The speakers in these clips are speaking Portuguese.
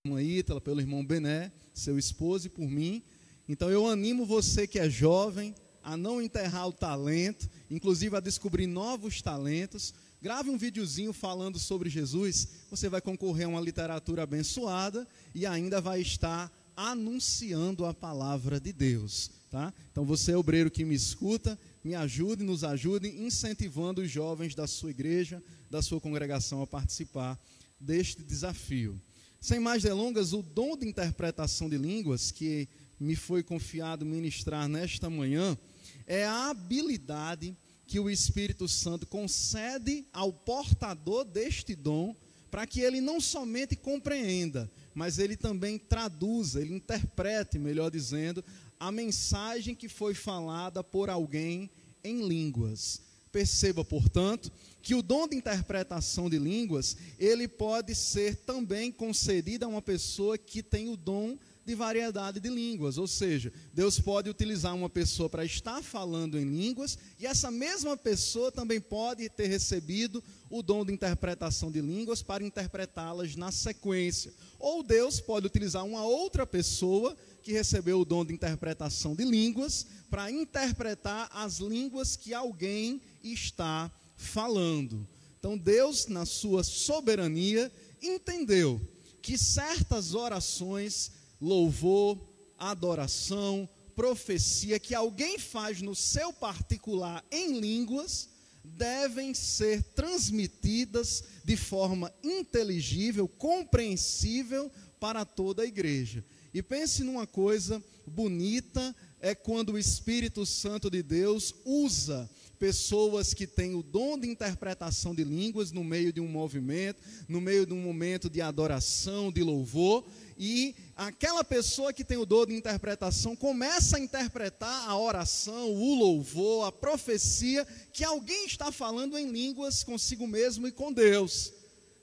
irmã Ítala, pelo irmão Bené, seu esposo, e por mim. Então eu animo você que é jovem a não enterrar o talento, inclusive a descobrir novos talentos. Grave um videozinho falando sobre Jesus, você vai concorrer a uma literatura abençoada e ainda vai estar anunciando a palavra de Deus, tá? Então você, obreiro que me escuta, me ajude, nos ajude, incentivando os jovens da sua igreja, da sua congregação a participar deste desafio. Sem mais delongas, o dom de interpretação de línguas que me foi confiado ministrar nesta manhã é a habilidade que o Espírito Santo concede ao portador deste dom para que ele não somente compreenda, mas ele também traduza, ele interprete, melhor dizendo, a mensagem que foi falada por alguém em línguas. Perceba, portanto, que o dom de interpretação de línguas, ele pode ser também concedido a uma pessoa que tem o dom de variedade de línguas, ou seja, Deus pode utilizar uma pessoa para estar falando em línguas, e essa mesma pessoa também pode ter recebido o dom de interpretação de línguas para interpretá-las na sequência. Ou Deus pode utilizar uma outra pessoa que recebeu o dom de interpretação de línguas para interpretar as línguas que alguém está falando. Então Deus, na sua soberania, entendeu que certas orações, louvor, adoração, profecia, que alguém faz no seu particular em línguas, devem ser transmitidas de forma inteligível, compreensível para toda a igreja. E pense numa coisa bonita, é quando o Espírito Santo de Deus usa pessoas que têm o dom de interpretação de línguas no meio de um movimento, no meio de um momento de adoração, de louvor, e aquela pessoa que tem o dom de interpretação começa a interpretar a oração, o louvor, a profecia que alguém está falando em línguas consigo mesmo e com Deus.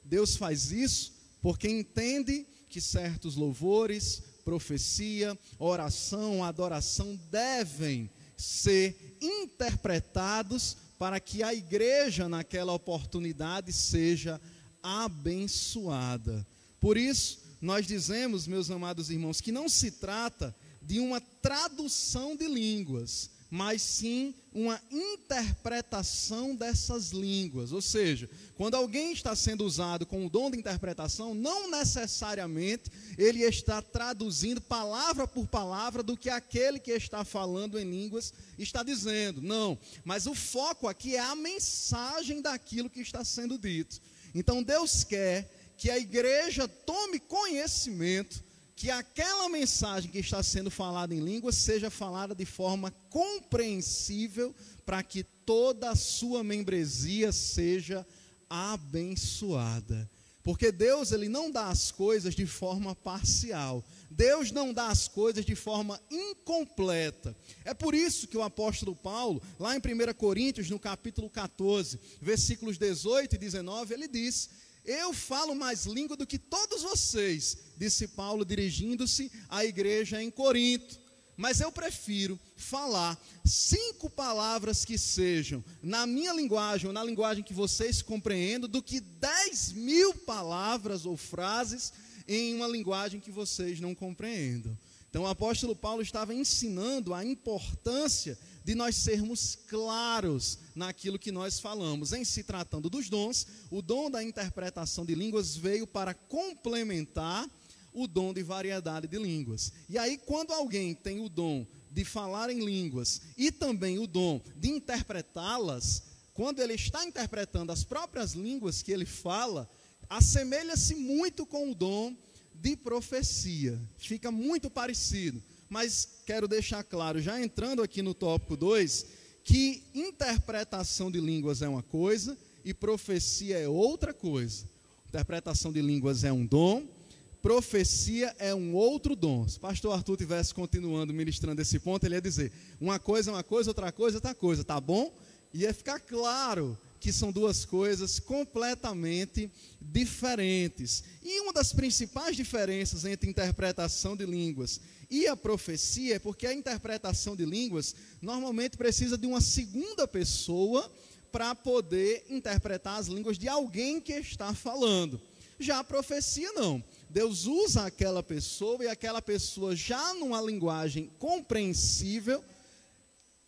Deus faz isso porque entende que certos louvores, profecia, oração, adoração devem ser interpretados para que a igreja naquela oportunidade seja abençoada. Por isso, nós dizemos, meus amados irmãos, que não se trata de uma tradução de línguas, mas sim uma interpretação dessas línguas. Ou seja, quando alguém está sendo usado com o dom de interpretação, não necessariamente ele está traduzindo palavra por palavra do que aquele que está falando em línguas está dizendo. Não, mas o foco aqui é a mensagem daquilo que está sendo dito. Então Deus quer que a igreja tome conhecimento que aquela mensagem que está sendo falada em línguas seja falada de forma compreensível para que toda a sua membresia seja abençoada. Porque Deus, ele não dá as coisas de forma parcial. Deus não dá as coisas de forma incompleta. É por isso que o apóstolo Paulo, lá em 1 Coríntios, no capítulo 14, versículos 18 e 19, ele diz: eu falo mais língua do que todos vocês, disse Paulo dirigindo-se à igreja em Corinto. Mas eu prefiro falar 5 palavras que sejam na minha linguagem, ou na linguagem que vocês compreendam, do que 10.000 palavras ou frases em uma linguagem que vocês não compreendam. Então o apóstolo Paulo estava ensinando a importância de nós sermos claros naquilo que nós falamos. Em se tratando dos dons, o dom da interpretação de línguas veio para complementar o dom de variedade de línguas. E aí, quando alguém tem o dom de falar em línguas e também o dom de interpretá-las, quando ele está interpretando as próprias línguas que ele fala, assemelha-se muito com o dom de profecia. Fica muito parecido. Mas quero deixar claro, já entrando aqui no tópico 2, que interpretação de línguas é uma coisa e profecia é outra coisa. Interpretação de línguas é um dom, profecia é um outro dom. Se o pastor Arthur estivesse continuando ministrando esse ponto, ele ia dizer: uma coisa é uma coisa, outra coisa é outra coisa, tá bom? Ia ficar claro que são duas coisas completamente diferentes. E uma das principais diferenças entre interpretação de línguas e a profecia é porque a interpretação de línguas normalmente precisa de uma segunda pessoa para poder interpretar as línguas de alguém que está falando. Já a profecia não. Deus usa aquela pessoa e aquela pessoa já numa linguagem compreensível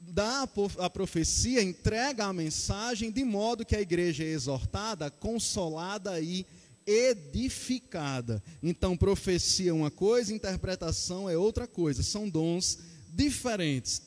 dá a profecia, entrega a mensagem, de modo que a igreja é exortada, consolada e edificada. Então, profecia é uma coisa, interpretação é outra coisa, são dons diferentes.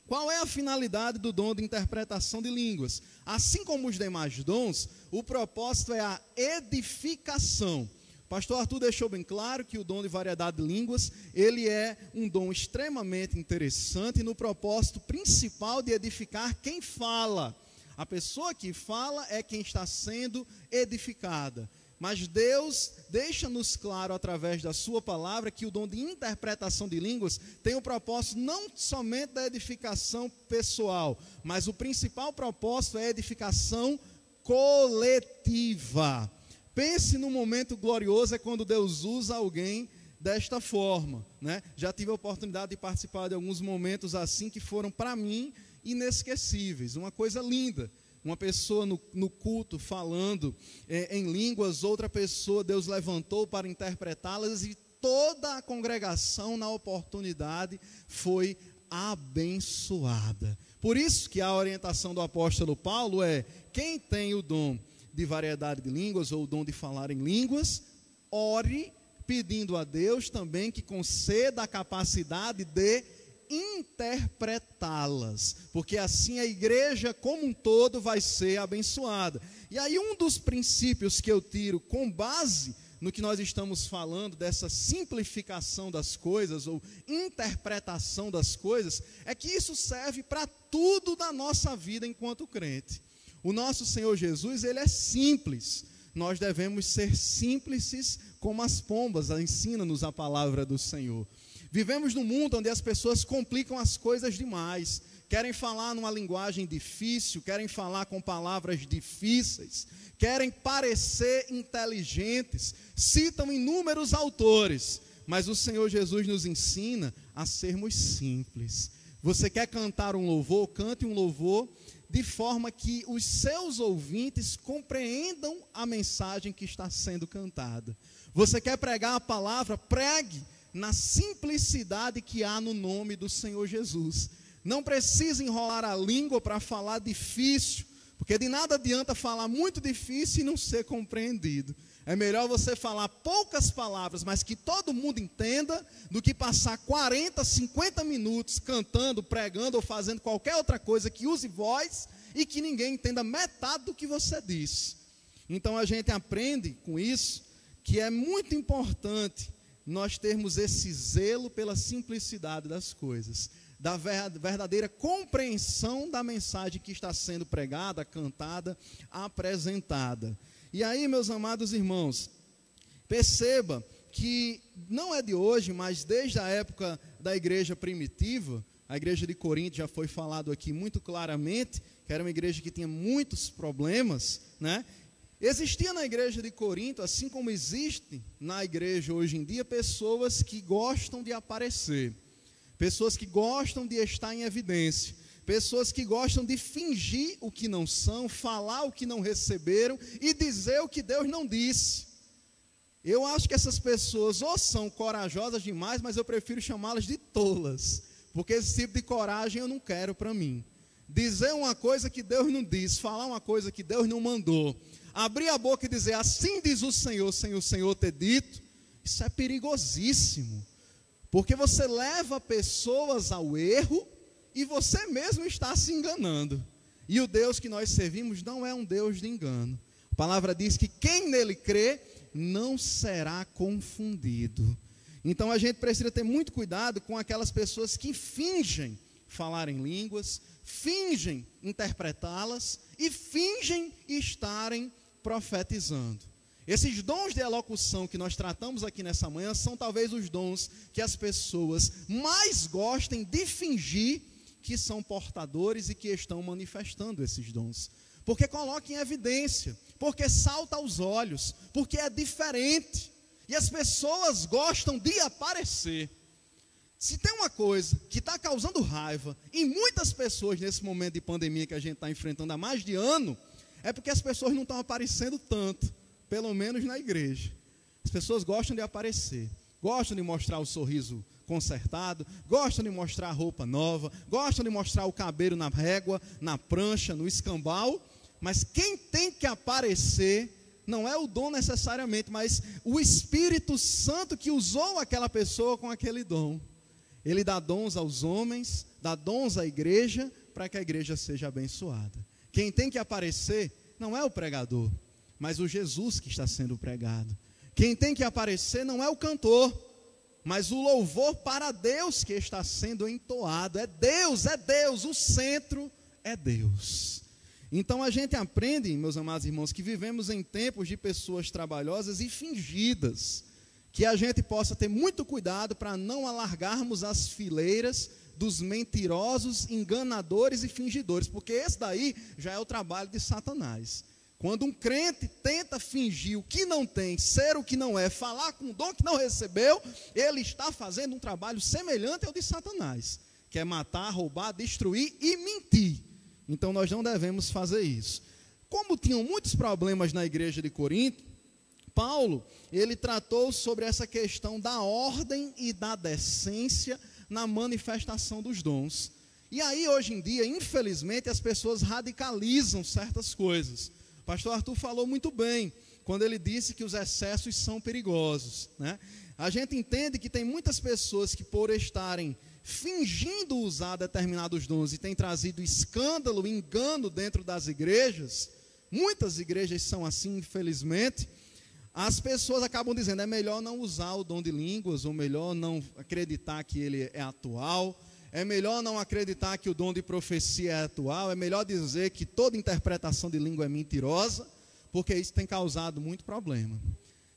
Qual é a finalidade do dom de interpretação de línguas? Assim como os demais dons, o propósito é a edificação. Pastor Arthur deixou bem claro que o dom de variedade de línguas, ele é um dom extremamente interessante no propósito principal de edificar quem fala. A pessoa que fala é quem está sendo edificada. Mas Deus deixa-nos claro através da sua palavra que o dom de interpretação de línguas tem o propósito não somente da edificação pessoal, mas o principal propósito é a edificação coletiva. Pense no momento glorioso, é quando Deus usa alguém desta forma, né? Já tive a oportunidade de participar de alguns momentos assim que foram para mim inesquecíveis, uma coisa linda. Uma pessoa no culto falando em línguas, outra pessoa Deus levantou para interpretá-las e toda a congregação na oportunidade foi abençoada. Por isso que a orientação do apóstolo Paulo é: quem tem o dom de variedade de línguas ou o dom de falar em línguas, ore pedindo a Deus também que conceda a capacidade de interpretá-las, porque assim a igreja como um todo vai ser abençoada. E aí um dos princípios que eu tiro com base no que nós estamos falando, dessa simplificação das coisas ou interpretação das coisas, é que isso serve para tudo da nossa vida enquanto crente. O nosso Senhor Jesus, ele é simples. Nós devemos ser simples como as pombas, ensina-nos a palavra do Senhor. Vivemos num mundo onde as pessoas complicam as coisas demais, querem falar numa linguagem difícil, querem falar com palavras difíceis, querem parecer inteligentes, citam inúmeros autores, mas o Senhor Jesus nos ensina a sermos simples. Você quer cantar um louvor? Cante um louvor de forma que os seus ouvintes compreendam a mensagem que está sendo cantada. Você quer pregar a palavra? Pregue na simplicidade que há no nome do Senhor Jesus. Não precisa enrolar a língua para falar difícil, porque de nada adianta falar muito difícil e não ser compreendido. É melhor você falar poucas palavras, mas que todo mundo entenda, do que passar 40, 50 minutos cantando, pregando ou fazendo qualquer outra coisa que use voz e que ninguém entenda metade do que você disse. Então a gente aprende com isso que é muito importante nós termos esse zelo pela simplicidade das coisas, da verdadeira compreensão da mensagem que está sendo pregada, cantada, apresentada. E aí, meus amados irmãos, perceba que não é de hoje, mas desde a época da igreja primitiva, a igreja de Corinto já foi falado aqui muito claramente, que era uma igreja que tinha muitos problemas, né? Existia na igreja de Corinto, assim como existe na igreja hoje em dia, pessoas que gostam de aparecer, pessoas que gostam de estar em evidência, pessoas que gostam de fingir o que não são, falar o que não receberam e dizer o que Deus não disse. Eu acho que essas pessoas ou são corajosas demais, mas eu prefiro chamá-las de tolas, porque esse tipo de coragem eu não quero para mim. Dizer uma coisa que Deus não disse, falar uma coisa que Deus não mandou, abrir a boca e dizer assim diz o Senhor, sem o Senhor ter dito, isso é perigosíssimo, porque você leva pessoas ao erro e você mesmo está se enganando. E o Deus que nós servimos não é um Deus de engano. A palavra diz que quem nele crê não será confundido. Então a gente precisa ter muito cuidado com aquelas pessoas que fingem falar em línguas, fingem interpretá-las e fingem estarem profetizando. Esses dons de elocução que nós tratamos aqui nessa manhã são talvez os dons que as pessoas mais gostem de fingir que são portadores e que estão manifestando esses dons. Porque coloca em evidência, porque salta aos olhos, porque é diferente. E as pessoas gostam de aparecer. Se tem uma coisa que está causando raiva em muitas pessoas nesse momento de pandemia que a gente está enfrentando há mais de ano, é porque as pessoas não estão aparecendo tanto, pelo menos na igreja. As pessoas gostam de aparecer, gostam de mostrar o sorriso consertado, gostam de mostrar a roupa nova, gostam de mostrar o cabelo na régua, na prancha, no escambau, mas quem tem que aparecer não é o dom necessariamente, mas o Espírito Santo que usou aquela pessoa com aquele dom. Ele dá dons aos homens, dá dons à igreja, para que a igreja seja abençoada. Quem tem que aparecer não é o pregador, mas o Jesus que está sendo pregado. Quem tem que aparecer não é o cantor, mas o louvor para Deus que está sendo entoado. É Deus, o centro é Deus. Então a gente aprende, meus amados irmãos, que vivemos em tempos de pessoas trabalhosas e fingidas, que a gente possa ter muito cuidado para não alargarmos as fileiras dos mentirosos, enganadores e fingidores, porque esse daí já é o trabalho de Satanás. Quando um crente tenta fingir o que não tem, ser o que não é, falar com o dom que não recebeu, ele está fazendo um trabalho semelhante ao de Satanás, que é matar, roubar, destruir e mentir. Então nós não devemos fazer isso. Como tinham muitos problemas na igreja de Corinto, Paulo, ele tratou sobre essa questão da ordem e da decência na manifestação dos dons. E aí hoje em dia, infelizmente, as pessoas radicalizam certas coisas. O pastor Arthur falou muito bem, quando ele disse que os excessos são perigosos, né? A gente entende que tem muitas pessoas que, por estarem fingindo usar determinados dons e tem trazido escândalo, engano dentro das igrejas, muitas igrejas são assim, infelizmente, as pessoas acabam dizendo, é melhor não usar o dom de línguas, ou melhor não acreditar que ele é atual, é melhor não acreditar que o dom de profecia é atual, é melhor dizer que toda interpretação de língua é mentirosa, porque isso tem causado muito problema.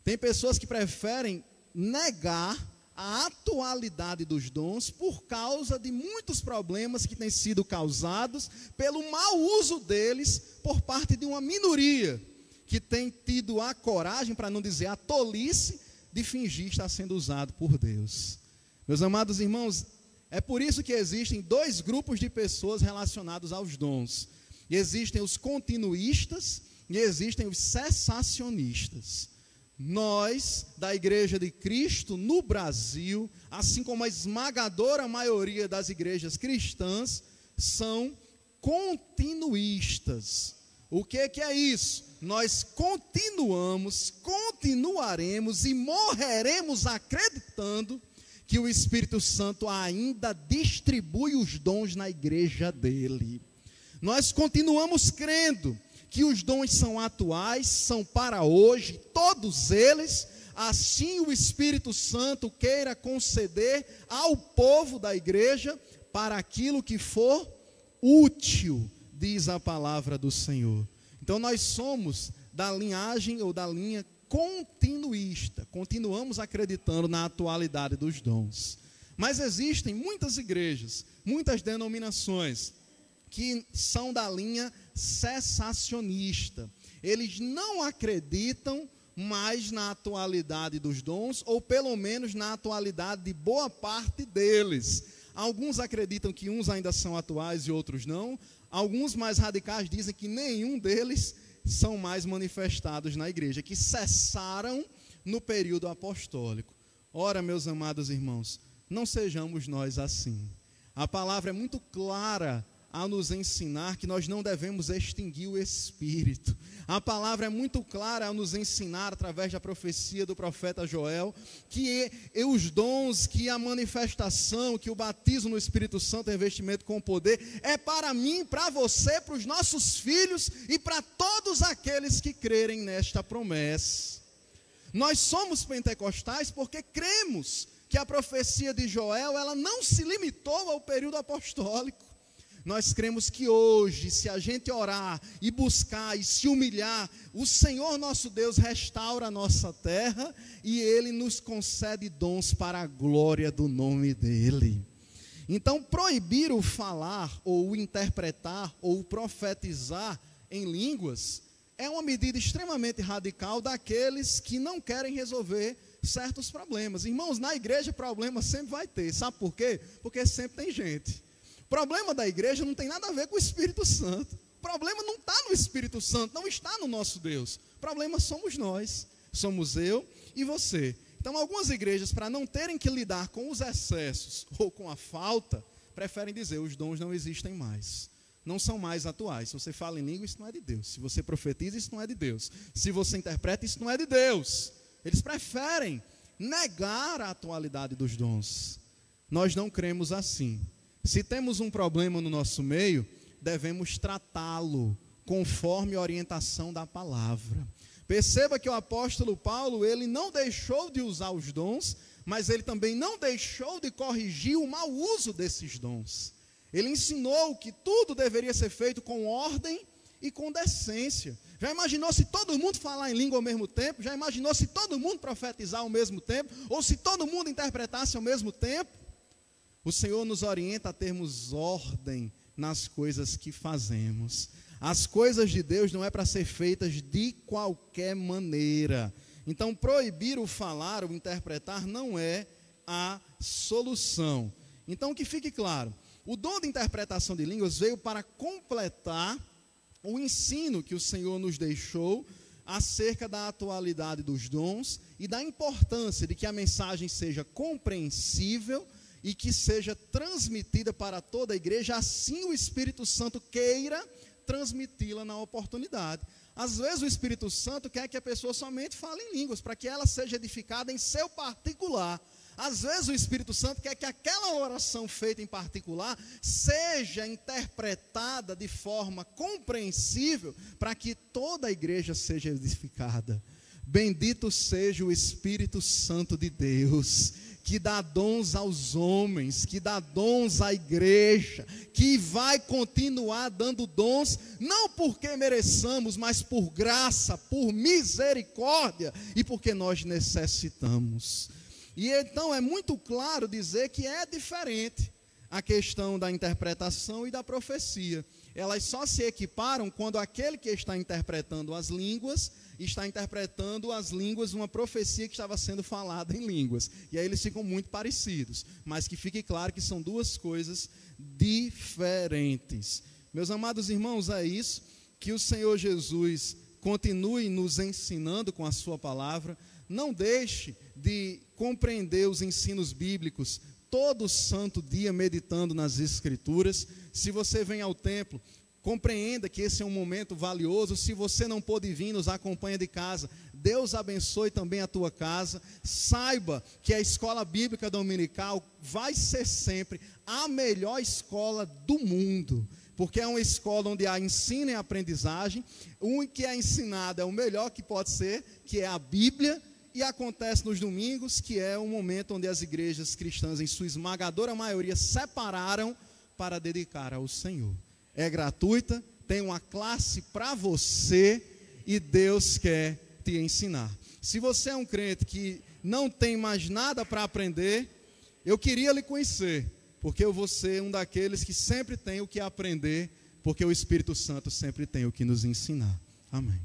Tem pessoas que preferem negar a atualidade dos dons por causa de muitos problemas que têm sido causados pelo mau uso deles por parte de uma minoria que tem tido a coragem, para não dizer a tolice, de fingir estar sendo usado por Deus. Meus amados irmãos, é por isso que existem dois grupos de pessoas relacionados aos dons. Existem os continuistas e existem os cessacionistas. Nós, da Igreja de Cristo, no Brasil, assim como a esmagadora maioria das igrejas cristãs, são continuistas. O que é isso? Nós continuaremos e morreremos acreditando que o Espírito Santo ainda distribui os dons na igreja dele. Nós continuamos crendo que os dons são atuais, são para hoje, todos eles, assim o Espírito Santo queira conceder ao povo da igreja para aquilo que for útil, diz a palavra do Senhor. Então nós somos da linhagem ou da linha continuista, continuamos acreditando na atualidade dos dons. Mas existem muitas igrejas, muitas denominações que são da linha cessacionista. Eles não acreditam mais na atualidade dos dons, ou pelo menos na atualidade de boa parte deles. Alguns acreditam que uns ainda são atuais e outros não. Alguns mais radicais dizem que nenhum deles são mais manifestados na igreja, que cessaram no período apostólico. Ora, meus amados irmãos, não sejamos nós assim. A palavra é muito clara a nos ensinar que nós não devemos extinguir o Espírito. A palavra é muito clara a nos ensinar, através da profecia do profeta Joel, que os dons, que a manifestação, que o batismo no Espírito Santo, revestimento com poder, é para mim, para você, para os nossos filhos e para todos aqueles que crerem nesta promessa. Nós somos pentecostais porque cremos que a profecia de Joel, ela não se limitou ao período apostólico. Nós cremos que hoje, se a gente orar e buscar e se humilhar, o Senhor nosso Deus restaura a nossa terra e Ele nos concede dons para a glória do nome dEle. Então, proibir o falar, ou o interpretar, ou o profetizar em línguas, é uma medida extremamente radical daqueles que não querem resolver certos problemas. Irmãos, na igreja problema sempre vai ter. Sabe por quê? Porque sempre tem gente. O problema da igreja não tem nada a ver com o Espírito Santo. O problema não está no Espírito Santo, não está no nosso Deus. O problema somos nós. somos eu e você. Então, algumas igrejas, para não terem que lidar com os excessos ou com a falta, preferem dizer, os dons não existem mais. Não são mais atuais. Se você fala em língua, isso não é de Deus. Se você profetiza, isso não é de Deus. Se você interpreta, isso não é de Deus. Eles preferem negar a atualidade dos dons. Nós não cremos assim. Se temos um problema no nosso meio, devemos tratá-lo conforme a orientação da palavra. Perceba que o apóstolo Paulo, ele não deixou de usar os dons, mas ele também não deixou de corrigir o mau uso desses dons. Ele ensinou que tudo deveria ser feito com ordem e com decência. Já imaginou se todo mundo falar em língua ao mesmo tempo? Já imaginou se todo mundo profetizar ao mesmo tempo? Ou se todo mundo interpretasse ao mesmo tempo? O Senhor nos orienta a termos ordem nas coisas que fazemos. As coisas de Deus não é para ser feitas de qualquer maneira. Então, proibir o falar, o interpretar, não é a solução. Então, que fique claro, o dom de interpretação de línguas veio para completar o ensino que o Senhor nos deixou acerca da atualidade dos dons e da importância de que a mensagem seja compreensível e que seja transmitida para toda a igreja, assim o Espírito Santo queira transmiti-la na oportunidade. Às vezes o Espírito Santo quer que a pessoa somente fale em línguas, para que ela seja edificada em seu particular. Às vezes o Espírito Santo quer que aquela oração feita em particular seja interpretada de forma compreensível, para que toda a igreja seja edificada. Bendito seja o Espírito Santo de Deus, que dá dons aos homens, que dá dons à igreja, que vai continuar dando dons, não porque mereçamos, mas por graça, por misericórdia e porque nós necessitamos. E então é muito claro dizer que é diferente a questão da interpretação e da profecia. Elas só se equiparam quando aquele que está interpretando as línguas está interpretando as línguas, uma profecia que estava sendo falada em línguas. E aí eles ficam muito parecidos. Mas que fique claro que são duas coisas diferentes. Meus amados irmãos, é isso. Que o Senhor Jesus continue nos ensinando com a sua palavra. Não deixe de compreender os ensinos bíblicos todo santo dia meditando nas Escrituras. Se você vem ao templo, compreenda que esse é um momento valioso. Se você não pôde vir, nos acompanha de casa. Deus abençoe também a tua casa. Saiba que a escola bíblica dominical vai ser sempre a melhor escola do mundo. Porque é uma escola onde há ensino e aprendizagem. O que é ensinado é o melhor que pode ser, que é a Bíblia. E acontece nos domingos, que é o momento onde as igrejas cristãs, em sua esmagadora maioria, separaram para dedicar ao Senhor. É gratuita, tem uma classe para você e Deus quer te ensinar. Se você é um crente que não tem mais nada para aprender, eu queria lhe conhecer, porque eu vou ser um daqueles que sempre tem o que aprender, porque o Espírito Santo sempre tem o que nos ensinar. Amém.